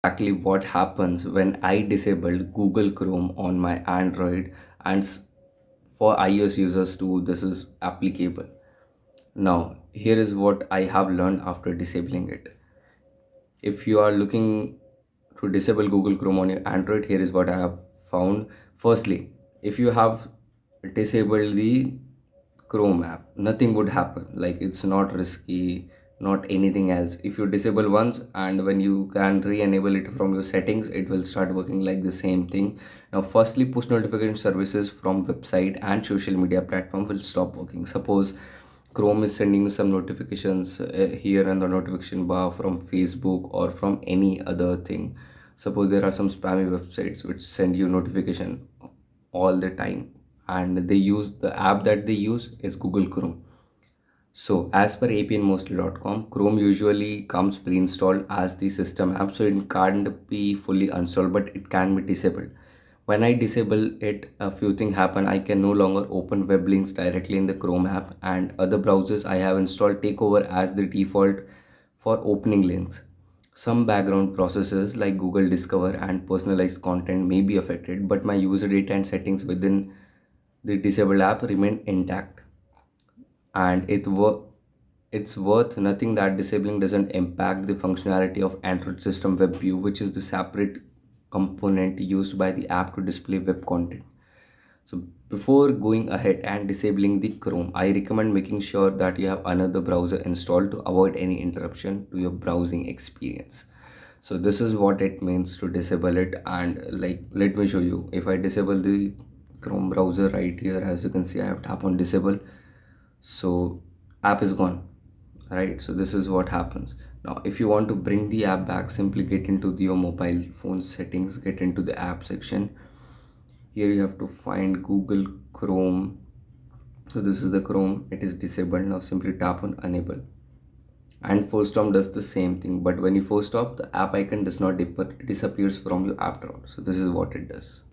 exactly what happens when I disabled Google Chrome on my Android, and for iOS users too, this is applicable. Now, here is what I have learned after disabling it. If you are looking to disable Google Chrome on your Android, here is what I have found. Firstly, if you have disabled the Chrome app, nothing would happen. Like, it's not risky, not anything else. If you disable once and when you can re-enable it from your settings, it will start working like the same thing. Now, firstly, push notification services from website and social media platform will stop working. Suppose Chrome is sending you some notifications here in the notification bar from Facebook or from any other thing. Suppose there are some spammy websites which send you notification all the time, and they use the app that they use is Google Chrome. So, as per apnmostly.com, Chrome usually comes pre-installed as the system app, so it can't be fully installed, but it can be disabled. When I disable it, a few things happen. I can no longer open web links directly in the Chrome app, and other browsers I have installed take over as the default for opening links. Some background processes like Google Discover and personalized content may be affected, but my user data and settings within the disabled app remain intact, and it's worth nothing that disabling doesn't impact the functionality of Android system web view, which is the separate component used by the app to display web content. So before going ahead and disabling the Chrome, I recommend making sure that you have another browser installed to avoid any interruption to your browsing experience. So this is what it means to disable it, and like, let me show you. If I disable the Chrome browser right here, as you can see, I have tap on disable, so app is gone, right? So this is what happens. Now if you want to bring the app back, simply get into your mobile phone settings, get into the app section. Here you have to find Google Chrome. So this is the Chrome, it is disabled. Now simply tap on enable, and Forcestop does the same thing, but when you force stop, the app icon does not disappears from your app drawer. So this is what it does.